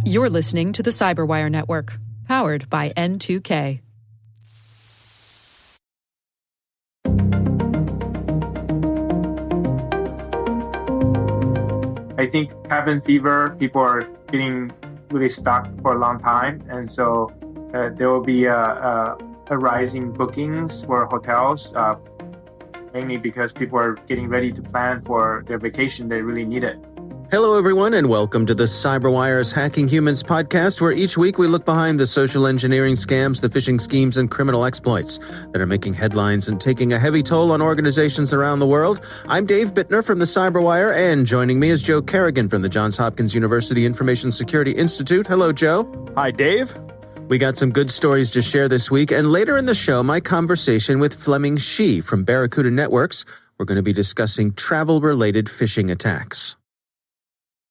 You're listening to the Cyberwire Network, powered by N2K. I think cabin fever, people are getting really stuck for a long time. And so there will be a rising bookings for hotels, mainly because people are getting ready to plan for their vacation. They really need it. Hello, everyone, and welcome to the CyberWire's Hacking Humans podcast, where each week we look behind the social engineering scams, the phishing schemes, and criminal exploits that are making headlines and taking a heavy toll on organizations around the world. I'm Dave Bittner from the CyberWire, and joining me is Joe Carrigan from the Johns Hopkins University Information Security Institute. Hello, Joe. Hi, Dave. We got some good stories to share this week, and later in the show, my conversation with Fleming Shi from Barracuda Networks. We're going to be discussing travel-related phishing attacks.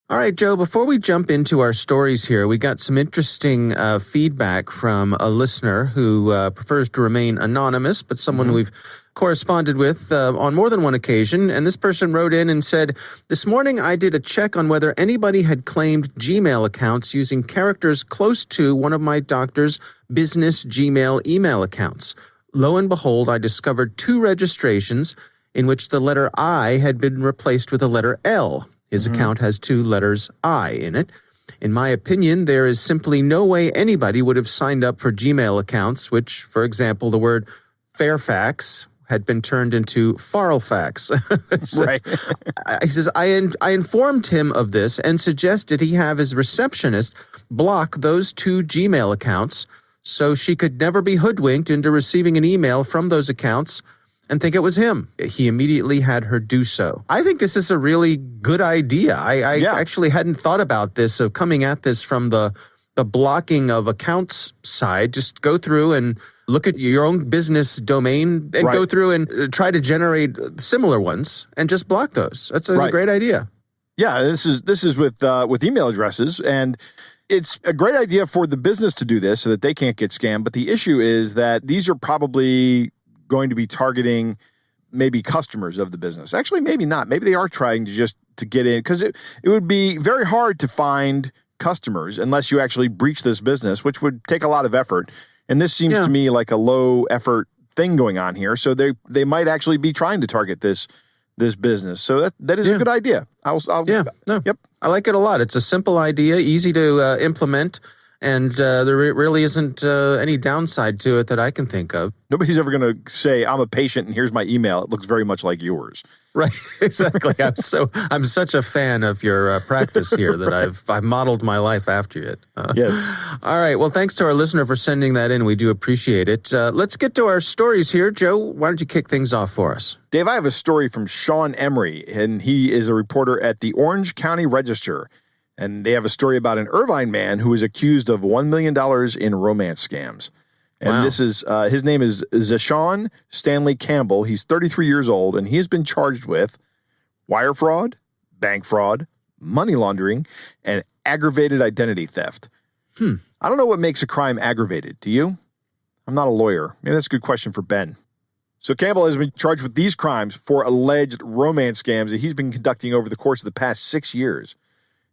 All right, Joe, before we jump into our stories here, we got some interesting feedback from a listener who prefers to remain anonymous, but someone we've corresponded with on more than one occasion. And this person wrote in and said, "This morning I did a check on whether anybody had claimed Gmail accounts using characters close to one of my doctor's business Gmail email accounts. Lo and behold, I discovered 2 registrations in which the letter I had been replaced with a letter L. His account has 2 letters I in it. In my opinion, there is simply no way anybody would have signed up for Gmail accounts, which, for example, the word Fairfax had been turned into Farlfax." He says, I informed him of this and suggested he have his receptionist block those 2 Gmail accounts so she could never be hoodwinked into receiving an email from those accounts and think it was him. He immediately had her do so. I think this is a really good idea. I actually hadn't thought about this, of coming at this from the blocking of accounts side. Just go through and look at your own business domain and go through and try to generate similar ones and just block those. That's a great idea. Yeah, this is with email addresses, and it's a great idea for the business to do this so that they can't get scammed. But the issue is that these are probably going to be targeting maybe customers of the business. Actually, maybe not. Maybe they are trying to get in, because it would be very hard to find customers unless you actually breach this business, which would take a lot of effort. And this seems to me like a low effort thing going on here. So they might actually be trying to target this business. So that is a good idea. Yep. I like it a lot. It's a simple idea, easy to implement. And there really isn't any downside to it that I can think of. Nobody's ever going to say, "I'm a patient and here's my email. It looks very much like yours." Right, exactly. I'm such a fan of your practice here that I've modeled my life after it. Yes. All right. Well, thanks to our listener for sending that in. We do appreciate it. Let's get to our stories here. Joe, why don't you kick things off for us? Dave, I have a story from Sean Emery, and he is a reporter at the Orange County Register. And they have a story about an Irvine man who is accused of $1 million in romance scams. And this is, his name is Zashawn Stanley Campbell. He's 33 years old, and he has been charged with wire fraud, bank fraud, money laundering, and aggravated identity theft. I don't know what makes a crime aggravated. Do you? I'm not a lawyer. Maybe that's a good question for Ben. So Campbell has been charged with these crimes for alleged romance scams that he's been conducting over the course of the past 6 years.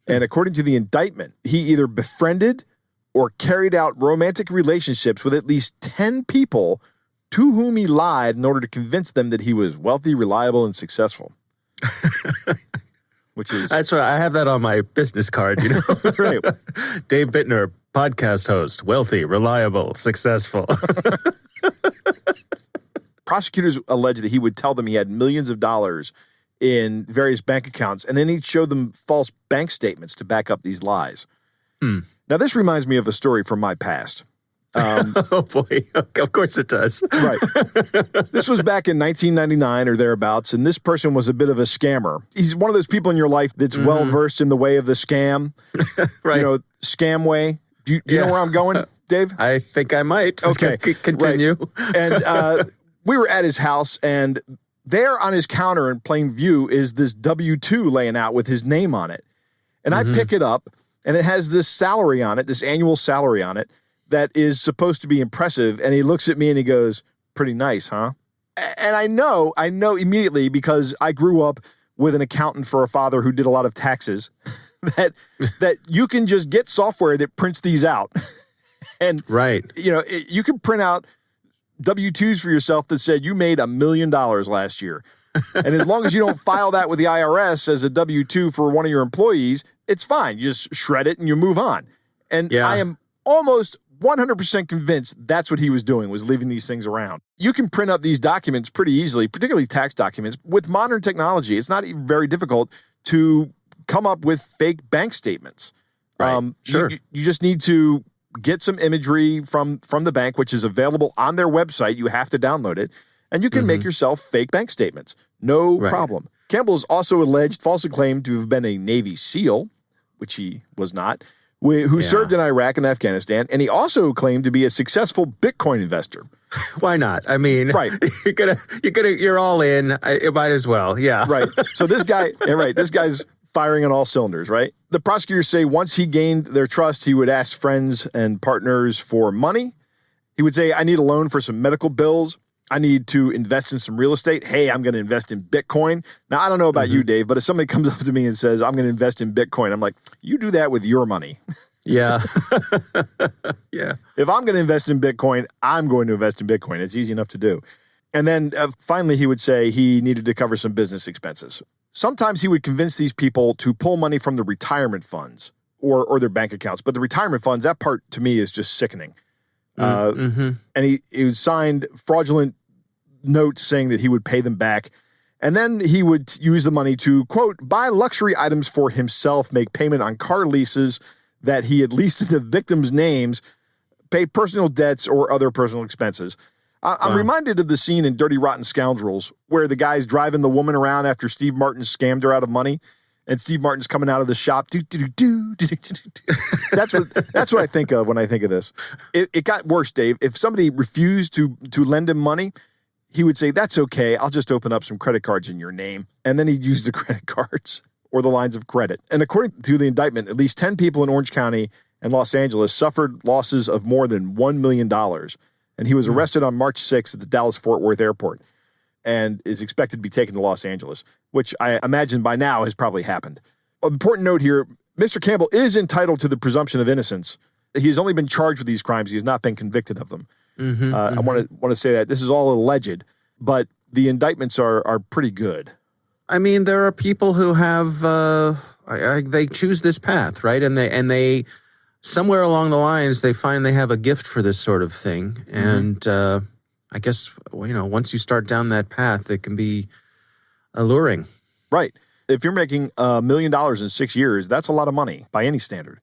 And according to the indictment, he either befriended or carried out romantic relationships with at least 10 people to whom he lied in order to convince them that he was wealthy, reliable, and successful. That's what I have that on my business card, Right. Dave Bittner, podcast host, wealthy, reliable, successful. Prosecutors allege that he would tell them he had millions of dollars in various bank accounts, and then he'd show them false bank statements to back up these lies. Now, this reminds me of a story from my past. Oh, boy. Of course it does. Right. This was back in 1999 or thereabouts, and this person was a bit of a scammer. He's one of those people in your life that's well-versed in the way of the scam. Right. Scam way. Do you know where I'm going, Dave? I think I might. Okay. Continue. Right. And we were at his house, and there on his counter in plain view is this W-2 laying out with his name on it. And I pick it up, and it has this salary on it, this annual salary on it, that is supposed to be impressive. And he looks at me and he goes, "Pretty nice, huh?" And I know immediately, because I grew up with an accountant for a father who did a lot of taxes, that you can just get software that prints these out. And right. You can print out W-2s for yourself that said you made $1 million last year. And as long as you don't file that with the IRS as a W-2 for one of your employees, it's fine. You just shred it and you move on. And I am almost 100% convinced that's what he was doing, was leaving these things around. You can print up these documents pretty easily, particularly tax documents. With modern technology, it's not even very difficult to come up with fake bank statements. Right. Sure. You just need to get some imagery from the bank, which is available on their website. You have to download it, and you can make yourself fake bank statements. No problem. Campbell is also falsely claimed to have been a Navy SEAL, which he was not, who served in Iraq and Afghanistan, and he also claimed to be a successful Bitcoin investor. Why not? I mean, right. you're all in. It might as well. Yeah. Right. So this guy's firing on all cylinders, right? The prosecutors say once he gained their trust, he would ask friends and partners for money. He would say, I need a loan for some medical bills. I need to invest in some real estate. Hey, I'm going to invest in Bitcoin. Now, I don't know about you, Dave, but if somebody comes up to me and says, I'm going to invest in Bitcoin, I'm like, you do that with your money. Yeah. Yeah. If I'm going to invest in Bitcoin, I'm going to invest in Bitcoin. It's easy enough to do. And then finally, he would say he needed to cover some business expenses. Sometimes he would convince these people to pull money from the retirement funds or their bank accounts. But the retirement funds, that part to me is just sickening. And he signed fraudulent notes saying that he would pay them back. And then he would use the money to, quote, buy luxury items for himself, make payment on car leases that he had leased in the victims' names, pay personal debts or other personal expenses. I'm reminded of the scene in Dirty Rotten Scoundrels where the guy's driving the woman around after Steve Martin scammed her out of money, and Steve Martin's coming out of the shop. That's what I think of when I think of this. It got worse, Dave. If somebody refused to lend him money, he would say, that's okay. I'll just open up some credit cards in your name. And then he'd use the credit cards or the lines of credit. And according to the indictment, at least 10 people in Orange County and Los Angeles suffered losses of more than $1 million. And he was arrested on March 6th at the Dallas-Fort Worth airport and is expected to be taken to Los Angeles, which I imagine by now has probably happened. Important note here, Mr. Campbell is entitled to the presumption of innocence. He has only been charged with these crimes. He has not been convicted of them. I want to say that this is all alleged, but the indictments are pretty good. I mean, there are people who have they choose this path, right? And they somewhere along the lines they find they have a gift for this sort of thing, and I guess once you start down that path, it can be alluring. Right. If you're making $1 million in 6 years, that's a lot of money by any standard.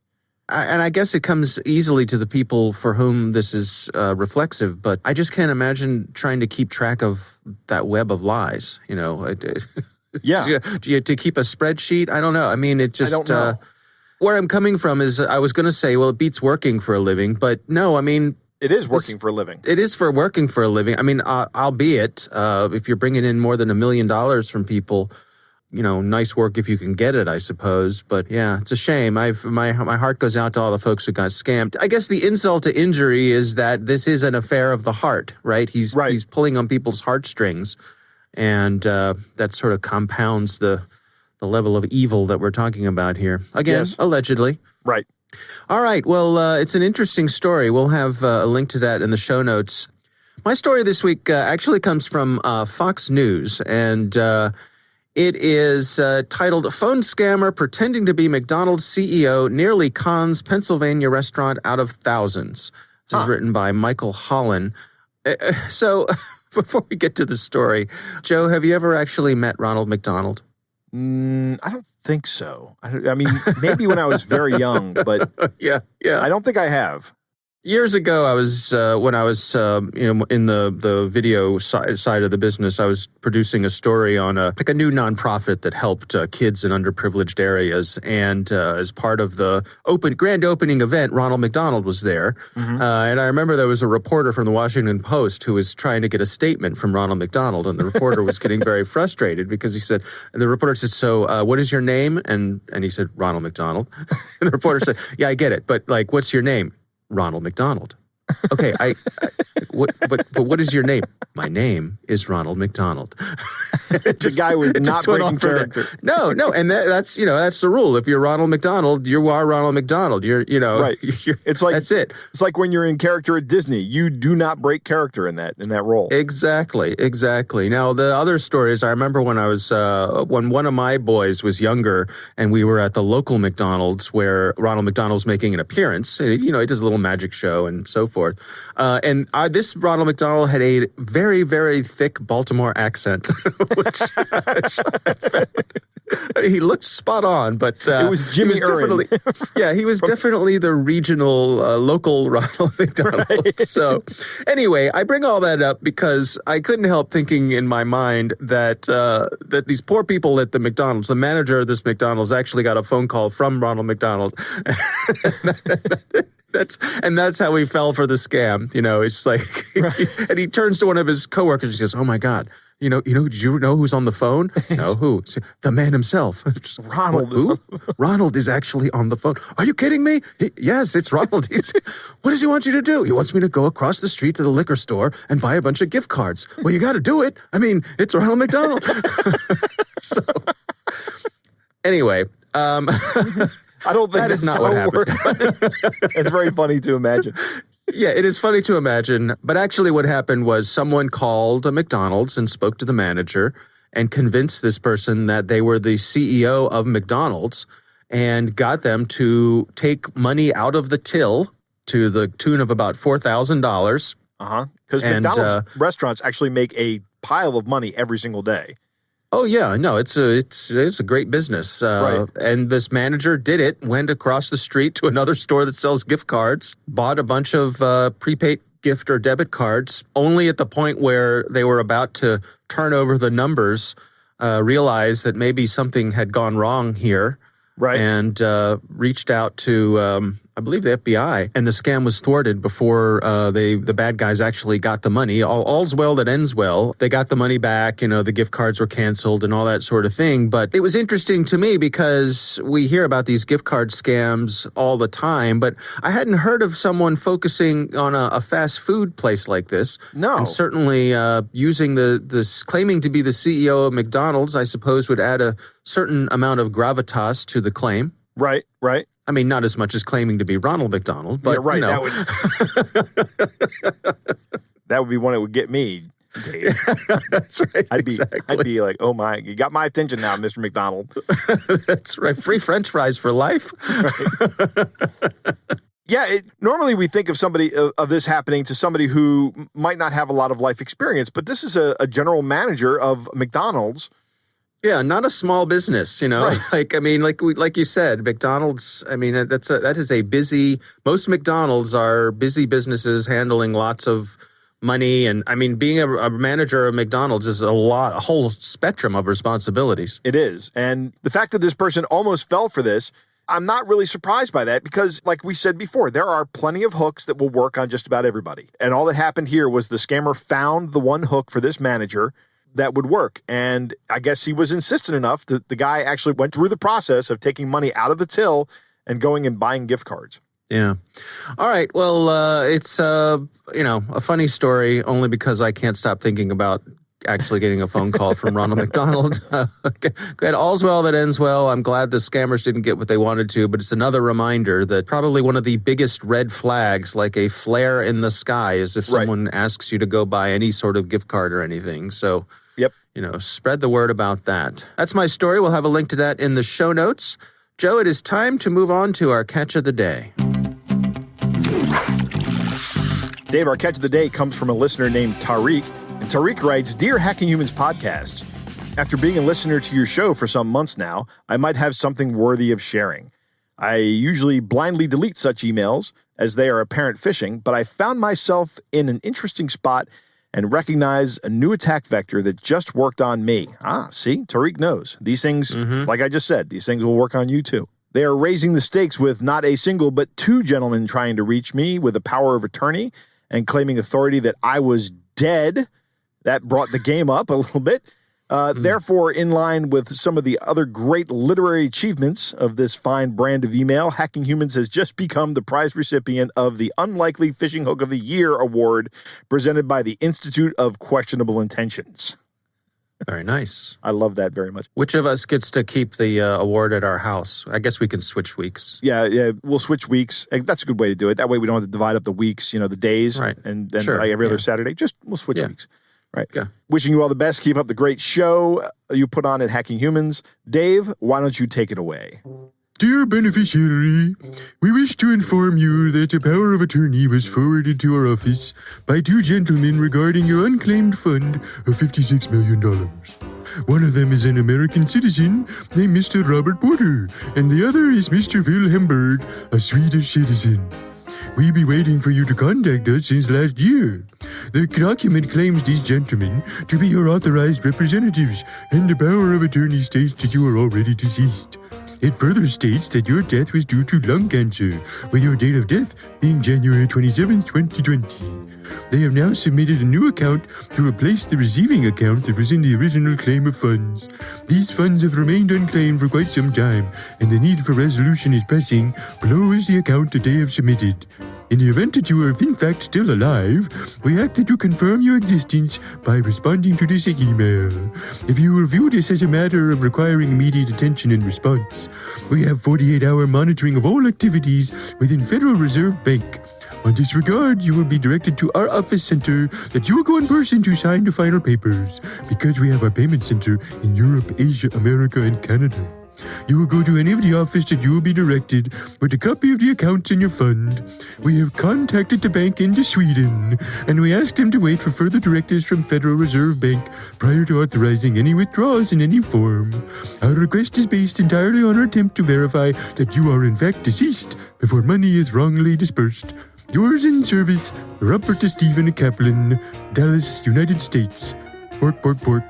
And I guess it comes easily to the people for whom this is reflexive, but I just can't imagine trying to keep track of that web of lies, Yeah. to keep a spreadsheet. I don't know. I mean, it just, I don't know. Where I'm coming from is I was going to say, well, it beats working for a living, but no, I mean. It is working for a living. It is for working for a living. I mean, albeit if you're bringing in more than $1 million from people, nice work if you can get it, I suppose. But yeah, it's a shame. My heart goes out to all the folks who got scammed. I guess the insult to injury is that this is an affair of the heart, right? He's pulling on people's heartstrings, and that sort of compounds the level of evil that we're talking about here. Again, allegedly. Right. All right. Well, it's an interesting story. We'll have a link to that in the show notes. My story this week actually comes from Fox News, and it is titled "Phone Scammer Pretending to be McDonald's CEO Nearly Cons Pennsylvania Restaurant Out of Thousands." This is written by Michael Holland. So before we get to the story, Joe, have you ever actually met Ronald McDonald? I don't think so. I mean, maybe when I was very young, but yeah, I don't think I have. Years ago, I was when I was in the video side of the business, I was producing a story on a new nonprofit that helped kids in underprivileged areas. And as part of the grand opening event, Ronald McDonald was there. And I remember there was a reporter from the Washington Post who was trying to get a statement from Ronald McDonald, and the reporter was getting very frustrated because the reporter said, "So, what is your name?" And he said, "Ronald McDonald." And the reporter said, "Yeah, I get it, but what's your name?" "Ronald McDonald." "Okay, But what is your name? My name is Ronald McDonald. The guy was not breaking character. No, and that's the rule. If you're Ronald McDonald, you are Ronald McDonald. Right. It's like that's it. It's like when you're in character at Disney, you do not break character in that role. Exactly. Now the other stories, I remember when I was when one of my boys was younger, and we were at the local McDonald's where Ronald McDonald was making an appearance. He does a little magic show and so forth. And this Ronald McDonald had a very, very thick Baltimore accent, which he looked spot on, but it was Jimmy Irwin. He was definitely the regional, local Ronald McDonald. Right. So anyway, I bring all that up because I couldn't help thinking in my mind that these poor people at the McDonald's, the manager of this McDonald's actually got a phone call from Ronald McDonald. That's how he fell for the scam. It's like, right. And he turns to one of his coworkers and says, "Oh my God, did you know who's on the phone?" "No, who?" "The man himself." Ronald. Who? Ronald is actually on the phone. "Are you kidding me?" "Yes, it's Ronald." "What does he want you to do?" "He wants me to go across the street to the liquor store and buy a bunch of gift cards." "Well, you got to do it. I mean, it's Ronald McDonald." So, anyway, I don't think that is not what happened. It's very funny to imagine. Yeah, it is funny to imagine. But actually what happened was someone called a McDonald's and spoke to the manager and convinced this person that they were the CEO of McDonald's and got them to take money out of the till to the tune of about $4,000. Because McDonald's restaurants actually make a pile of money every single day. Oh yeah, no, it's a great business. Right. And this manager did it, went across the street to another store that sells gift cards, bought a bunch of prepaid gift or debit cards, only at the point where they were about to turn over the numbers, realized that maybe something had gone wrong here. Right. And reached out to, I believe, the FBI, and the scam was thwarted before the bad guys actually got the money. All's well that ends well. They got the money back, the gift cards were canceled and all that sort of thing. But it was interesting to me because we hear about these gift card scams all the time, but I hadn't heard of someone focusing on a fast food place like this. No. And certainly using this claiming to be the CEO of McDonald's, I suppose, would add a certain amount of gravitas to the claim. Right. I mean, not as much as claiming to be Ronald McDonald, but yeah, right. That would be one that would get me, Dave. That's right. I'd be like, "Oh my, you got my attention now, Mr. McDonald." That's right. Free French fries for life. Right. Yeah, normally we think of somebody of this happening to somebody who might not have a lot of life experience, but this is a general manager of McDonald's. Yeah, not a small business, Right. Like you said, McDonald's. I mean, that is a busy. Most McDonald's are busy businesses handling lots of money, and I mean, being a manager of McDonald's is a whole spectrum of responsibilities. It is, and the fact that this person almost fell for this, I'm not really surprised by that because, like we said before, there are plenty of hooks that will work on just about everybody. And all that happened here was the scammer found the one hook for this manager that would work. And I guess he was insistent enough that the guy actually went through the process of taking money out of the till and going and buying gift cards. Yeah. All right. Well, it's, a funny story only because I can't stop thinking about actually getting a phone call from Ronald McDonald. Good. All's well that ends well. I'm glad the scammers didn't get what they wanted to, but it's another reminder that probably one of the biggest red flags, like a flare in the sky, is if someone asks you to go buy any sort of gift card or anything. So, yep. Spread the word about that. That's my story. We'll have a link to that in the show notes. Joe, it is time to move on to our catch of the day. Dave, our catch of the day comes from a listener named Tariq. And Tariq writes, "Dear Hacking Humans podcast, after being a listener to your show for some months now, I might have something worthy of sharing. I usually blindly delete such emails as they are apparent phishing, but I found myself in an interesting spot and recognize a new attack vector that just worked on me." See, Tariq knows. These things, like I just said, these things will work on you too. "They are raising the stakes with not a single but two gentlemen trying to reach me with a power of attorney and claiming authority that I was dead." That brought the game up a little bit. Therefore, in line with some of the other great literary achievements of this fine brand of email, Hacking Humans has just become the prize recipient of the Unlikely Fishing Hook of the Year award presented by the Institute of Questionable Intentions. Very nice. I love that very much. Which of us gets to keep the award at our house? I guess we can switch weeks. Yeah, we'll switch weeks. That's a good way to do it. That way we don't have to divide up the weeks, the days, right? And then sure. like every other Saturday. We'll switch weeks. Right. Okay. Wishing you all the best. Keep up the great show you put on at Hacking Humans. Dave, why don't you take it away? Dear beneficiary, we wish to inform you that a power of attorney was forwarded to our office by two gentlemen regarding your unclaimed fund of $56 million. One of them is an American citizen named Mr. Robert Porter, and the other is Mr. Phil Hemberg, a Swedish citizen. We be waiting for you to contact us since last year. The document claims these gentlemen to be your authorized representatives, and the power of attorney states that you are already deceased. It further states that your death was due to lung cancer, with your date of death being January 27, 2020. They have now submitted a new account to replace the receiving account that was in the original claim of funds. These funds have remained unclaimed for quite some time, and the need for resolution is pressing. Below is the account that they have submitted. In the event that you are in fact still alive, we ask that you confirm your existence by responding to this email. If you review this as a matter of requiring immediate attention and response, we have 48-hour monitoring of all activities within Federal Reserve Bank. On this regard, you will be directed to our office center that you will go in person to sign the final papers, because we have our payment center in Europe, Asia, America, and Canada. You will go to any of the office that you will be directed with a copy of the accounts in your fund. We have contacted the bank in Sweden, and we asked them to wait for further directives from Federal Reserve Bank prior to authorizing any withdrawals in any form. Our request is based entirely on our attempt to verify that you are in fact deceased before money is wrongly dispersed. Yours in service, Robert Stephen Kaplan, Dallas, United States. Pork, pork, pork.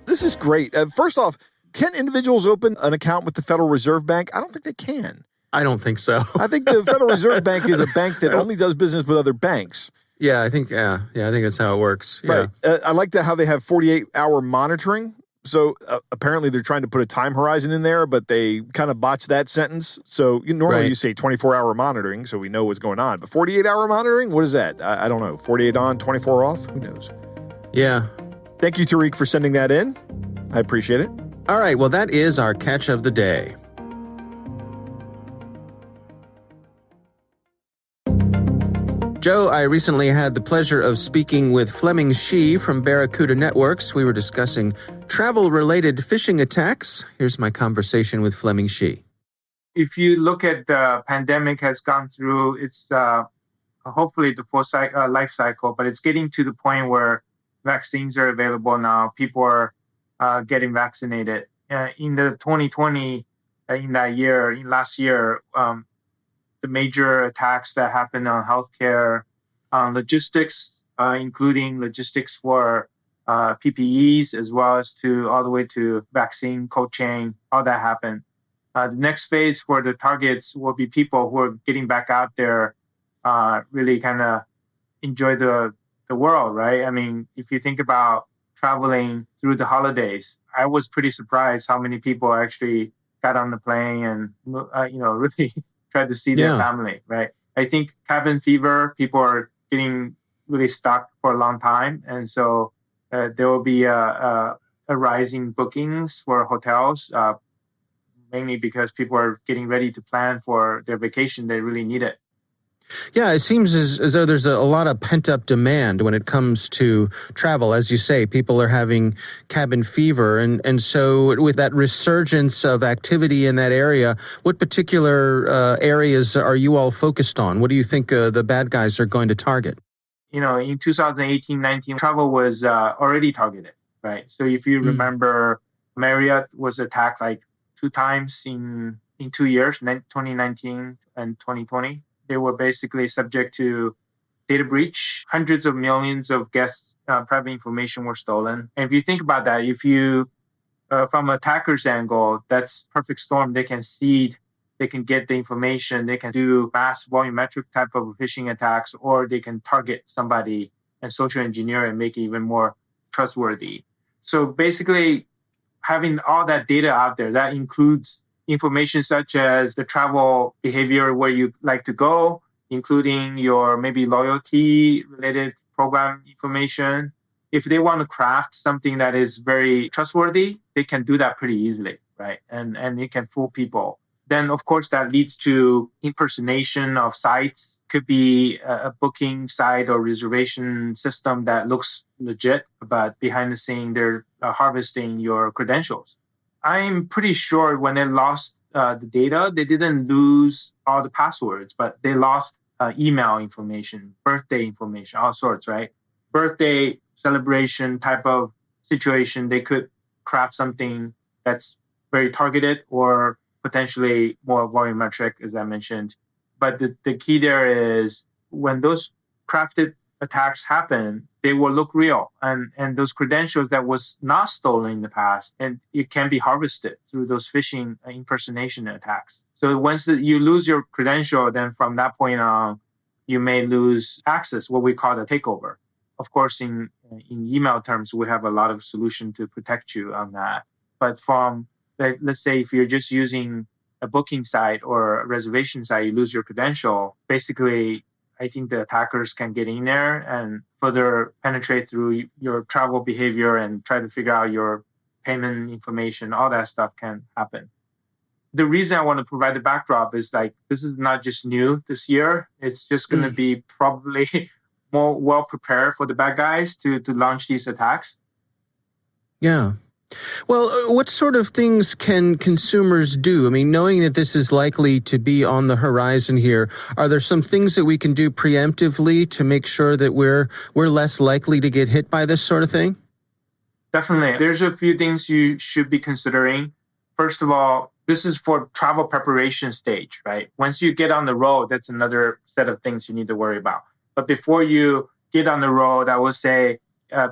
This is great. First off, can individuals open an account with the Federal Reserve Bank? I don't think they can. I don't think so. I think the Federal Reserve Bank is a bank that only does business with other banks. Yeah, I think that's how it works. Yeah. Right. I like how they have 48-hour monitoring. So apparently they're trying to put a time horizon in there, but they kind of botched that sentence. So normally you say 24-hour monitoring, so we know what's going on. But 48-hour monitoring, what is that? I don't know. 48 on, 24 off? Who knows? Yeah. Thank you, Tariq, for sending that in. I appreciate it. All right, well, that is our catch of the day. Joe, I recently had the pleasure of speaking with Fleming Shee from Barracuda Networks. We were discussing travel-related phishing attacks. Here's my conversation with Fleming Shee. If you look at the pandemic has gone through its hopefully the full life cycle, but it's getting to the point where vaccines are available now. People are getting vaccinated. In the 2020, in that year, last year, the major attacks that happened on healthcare, logistics, including logistics for PPEs, as well as all the way to vaccine cold chain, all that happened. The next phase for the targets will be people who are getting back out there, really kind of enjoy the world, right? I mean, if you think about traveling through the holidays, I was pretty surprised how many people actually got on the plane and, really tried to see their family, right? I think cabin fever, people are getting really stuck for a long time. And so there will be a rising bookings for hotels, mainly because people are getting ready to plan for their vacation. They really need it. Yeah, it seems as though there's a lot of pent-up demand when it comes to travel. As you say, people are having cabin fever. And so with that resurgence of activity in that area, what particular areas are you all focused on? What do you think the bad guys are going to target? In 2018-19, travel was already targeted, right? So if you remember, Marriott was attacked like 2 times in 2 years, 2019 and 2020. They were basically subject to data breach. Hundreds of millions of guests' private information were stolen. And if you think about that, if you, from attacker's angle, that's perfect storm. They can seed, they can get the information, they can do mass volumetric type of phishing attacks, or they can target somebody and social engineer and make it even more trustworthy. So basically, having all that data out there, that includes information such as the travel behavior, where you like to go, including your maybe loyalty related program information. If they want to craft something that is very trustworthy, they can do that pretty easily, right? And it can fool people. Then, of course, that leads to impersonation of sites. Could be a booking site or reservation system that looks legit, but behind the scene, they're harvesting your credentials. I'm pretty sure when they lost the data, they didn't lose all the passwords, but they lost email information, birthday information, all sorts, right? Birthday celebration type of situation, they could craft something that's very targeted or potentially more volumetric, as I mentioned. But the key there is when those crafted attacks happen, they will look real. And those credentials that was not stolen in the past, and it can be harvested through those phishing impersonation attacks. So once you lose your credential, then from that point on, you may lose access, what we call the takeover. Of course, in email terms, we have a lot of solution to protect you on that. But from, let's say, if you're just using a booking site or a reservation site, you lose your credential. Basically, I think the attackers can get in there and further penetrate through your travel behavior and try to figure out your payment information. All that stuff can happen. The reason I want to provide the backdrop is like, this is not just new this year. It's just going to be probably more well prepared for the bad guys to launch these attacks. Yeah. Well, what sort of things can consumers do? I mean, knowing that this is likely to be on the horizon here, are there some things that we can do preemptively to make sure that we're less likely to get hit by this sort of thing? Definitely. There's a few things you should be considering. First of all, this is for travel preparation stage, right? Once you get on the road, that's another set of things you need to worry about. But before you get on the road, I would say,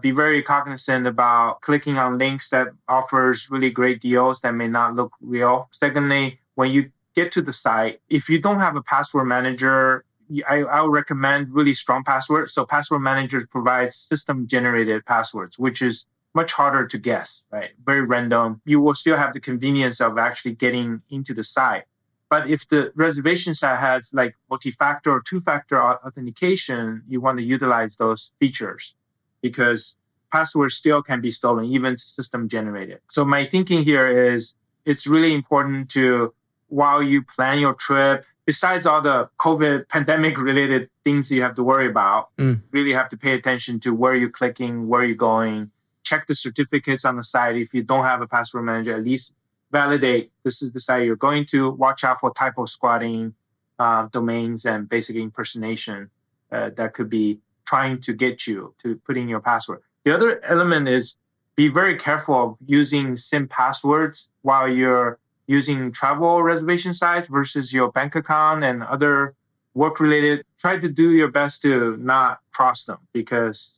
be very cognizant about clicking on links that offers really great deals that may not look real. Secondly, when you get to the site, if you don't have a password manager, I would recommend really strong passwords. So password managers provide system-generated passwords, which is much harder to guess, right? Very random. You will still have the convenience of actually getting into the site. But if the reservation site has like multi-factor or two-factor authentication, you want to utilize those features, because passwords still can be stolen, even system generated. So my thinking here is it's really important to, while you plan your trip, besides all the COVID pandemic related things you have to worry about, really have to pay attention to where you're clicking, where you're going, check the certificates on the site. If you don't have a password manager, at least validate this is the site you're going to. Watch out for typo squatting, domains, and basic impersonation that could be trying to get you to put in your password. The other element is be very careful of using SIM passwords while you're using travel reservation sites versus your bank account and other work-related. Try to do your best to not cross them, because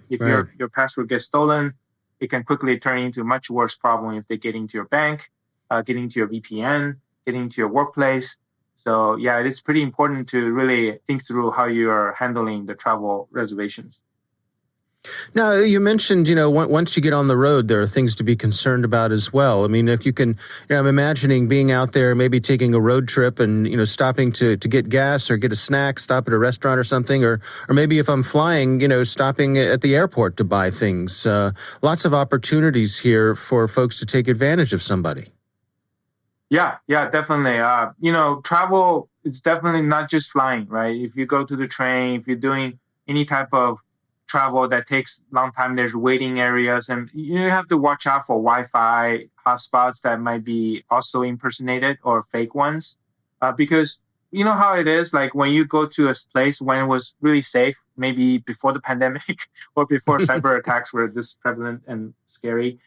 if your password gets stolen, it can quickly turn into a much worse problem if they get into your bank, get into your VPN, get into your workplace. So yeah, it's pretty important to really think through how you are handling the travel reservations. Now, you mentioned, once you get on the road, there are things to be concerned about as well. I mean, if you can, I'm imagining being out there, maybe taking a road trip and, stopping to get gas or get a snack, stop at a restaurant or something, or maybe if I'm flying, stopping at the airport to buy things. Lots of opportunities here for folks to take advantage of somebody. Yeah, definitely. Travel is definitely not just flying, right? If you go to the train, if you're doing any type of travel that takes a long time, there's waiting areas, and you have to watch out for Wi-Fi hotspots that might be also impersonated or fake ones. Because you know how it is, like when you go to a place when it was really safe, maybe before the pandemic or before cyber attacks were this prevalent and scary,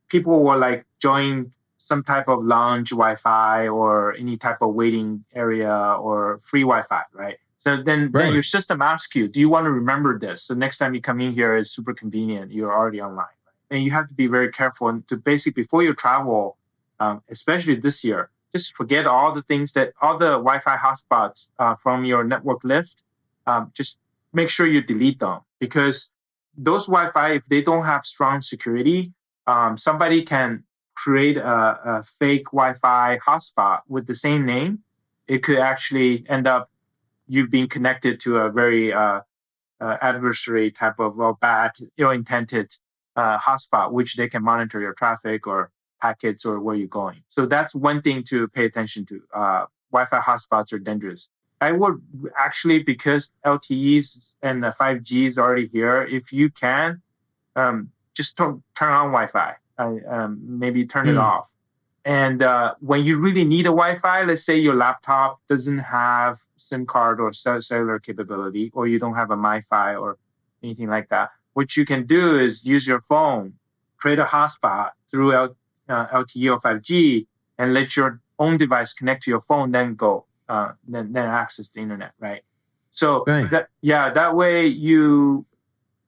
people will like join some type of lounge Wi-Fi or any type of waiting area or free Wi-Fi, right? So then your system asks you, do you want to remember this? So next time you come in here, it's super convenient. You're already online. And you have to be very careful and to basically, before you travel, especially this year, just forget all the Wi-Fi hotspots from your network list. Just make sure you delete them, because those Wi-Fi, if they don't have strong security, somebody can create a fake Wi-Fi hotspot with the same name. It could actually end up you being connected to a very adversary type of bad, ill-intended hotspot, which they can monitor your traffic or packets or where you're going. So that's one thing to pay attention to. Wi-Fi hotspots are dangerous. I would actually, because LTEs and the 5G is already here, if you can, just turn on Wi-Fi. Maybe turn it off. And when you really need a Wi-Fi, let's say your laptop doesn't have SIM card or cellular capability, or you don't have a MiFi or anything like that, what you can do is use your phone, create a hotspot through LTE or 5G, and let your own device connect to your phone, then go, then access the internet, right? So that way you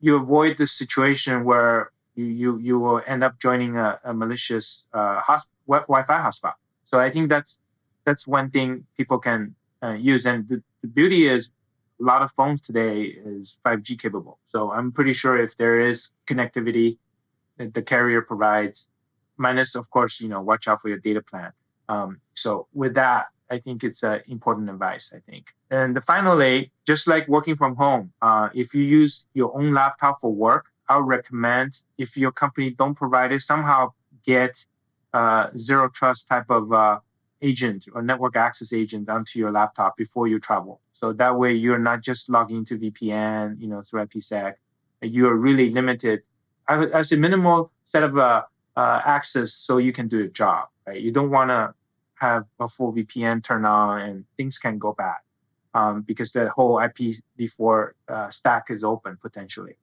avoid the situation where you will end up joining a malicious Wi-Fi hotspot. So I think that's one thing people can use. And the beauty is a lot of phones today is 5G capable. So I'm pretty sure if there is connectivity that the carrier provides, minus, of course, watch out for your data plan. So with that, I think it's important advice, I think. And finally, just like working from home, if you use your own laptop for work, I would recommend, if your company don't provide it, somehow get zero trust type of agent or network access agent onto your laptop before you travel. So that way you're not just logging into VPN, through IPsec. You are really limited as a minimal set of access so you can do your job, right? You don't want to have a full VPN turn on and things can go bad because the whole IPv4 stack is open potentially.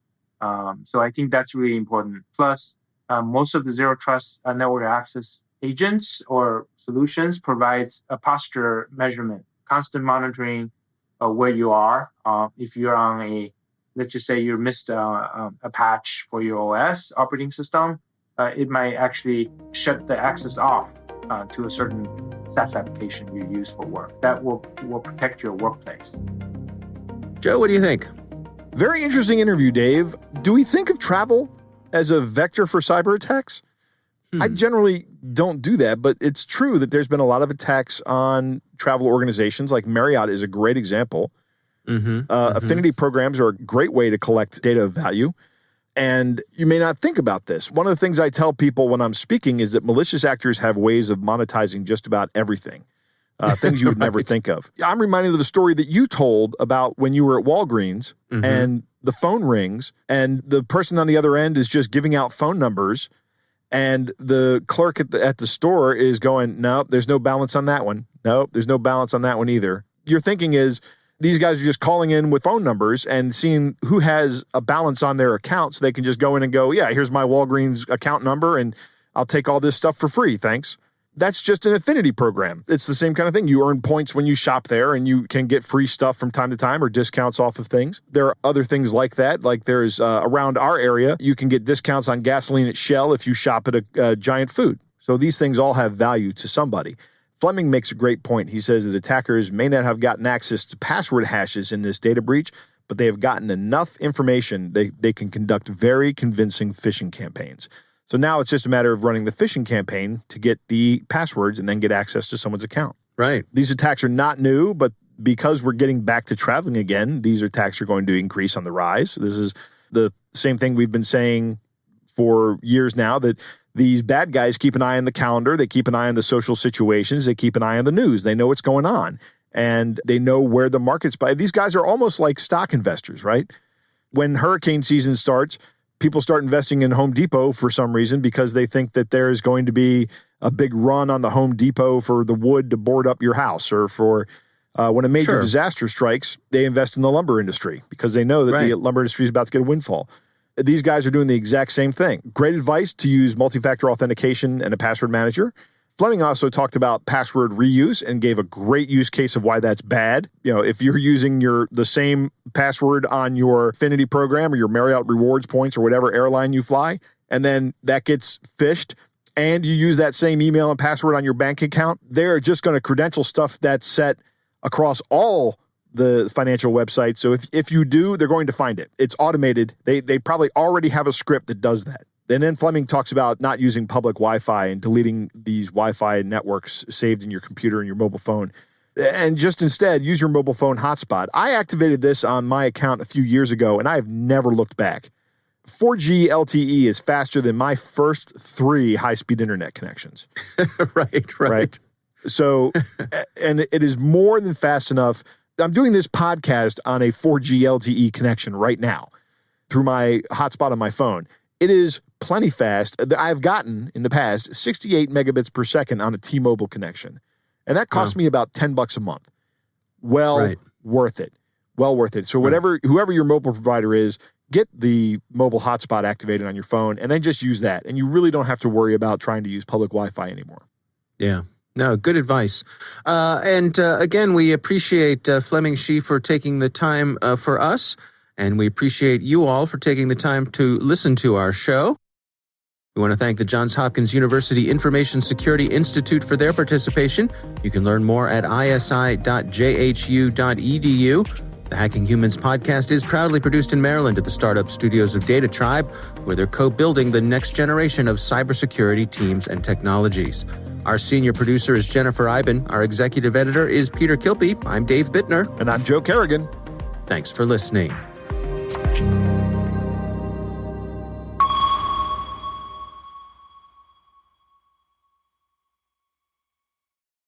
So I think that's really important. Plus, most of the zero trust network access agents or solutions provides a posture measurement, constant monitoring of where you are. If you're on let's just say you missed a patch for your OS operating system, it might actually shut the access off to a certain SaaS application you use for work. That will protect your workplace. Joe, what do you think? Very interesting interview, Dave. Do we think of travel as a vector for cyber attacks? I generally don't do that, but it's true that there's been a lot of attacks on travel organizations. Like Marriott is a great example. Affinity programs are a great way to collect data of value. And you may not think about this. One of the things I tell people when I'm speaking is that malicious actors have ways of monetizing just about everything. Things you would never think of. I'm reminded of the story that you told about when you were at Walgreens and the phone rings and the person on the other end is just giving out phone numbers and the clerk at the store is going, nope, there's no balance on that one. Nope, there's no balance on that one either. Your thinking is these guys are just calling in with phone numbers and seeing who has a balance on their account so they can just go in and go, yeah, here's my Walgreens account number and I'll take all this stuff for free, thanks. That's just an affinity program. It's the same kind of thing. You earn points when you shop there and you can get free stuff from time to time or discounts off of things. There are other things like that. Like there's around our area, you can get discounts on gasoline at Shell if you shop at a Giant Food. So these things all have value to somebody. Fleming makes a great point. He says that attackers may not have gotten access to password hashes in this data breach, but they have gotten enough information they can conduct very convincing phishing campaigns. So now it's just a matter of running the phishing campaign to get the passwords and then get access to someone's account. Right. These attacks are not new, but because we're getting back to traveling again, these attacks are going to increase on the rise. This is the same thing we've been saying for years now, that these bad guys keep an eye on the calendar. They keep an eye on the social situations. They keep an eye on the news. They know what's going on and they know where the market's by. These guys are almost like stock investors, right? When hurricane season starts, people start investing in Home Depot for some reason because they think that there's going to be a big run on the Home Depot for the wood to board up your house, or for when a major disaster strikes, they invest in the lumber industry because they know that the lumber industry is about to get a windfall. These guys are doing the exact same thing. Great advice to use multi-factor authentication and a password manager. Fleming also talked about password reuse and gave a great use case of why that's bad. You know, if you're using the same password on your Affinity program or your Marriott Rewards points or whatever airline you fly, and then that gets phished, and you use that same email and password on your bank account, they're just going to credential stuff that's set across all the financial website. So if you do, they're going to find it. It's automated. They probably already have a script that does that. And then Fleming talks about not using public Wi-Fi and deleting these Wi-Fi networks saved in your computer and your mobile phone. And just instead, use your mobile phone hotspot. I activated this on my account a few years ago, and I have never looked back. 4G LTE is faster than my first 3 high-speed internet connections. Right. So, and it is more than fast enough. I'm doing this podcast on a 4G LTE connection right now through my hotspot on my phone. It is plenty fast. I've gotten in the past 68 megabits per second on a T-Mobile connection. And that cost me about $10 a month. Worth it. Well worth it. So whoever your mobile provider is, get the mobile hotspot activated on your phone and then just use that. And you really don't have to worry about trying to use public Wi-Fi anymore. Yeah. No, good advice. And again, we appreciate Fleming Shih for taking the time for us. And we appreciate you all for taking the time to listen to our show. We want to thank the Johns Hopkins University Information Security Institute for their participation. You can learn more at isi.jhu.edu. The Hacking Humans podcast is proudly produced in Maryland at the startup studios of Data Tribe, where they're co-building the next generation of cybersecurity teams and technologies. Our senior producer is Jennifer Iben. Our executive editor is Peter Kilpe. I'm Dave Bittner. And I'm Joe Kerrigan. Thanks for listening.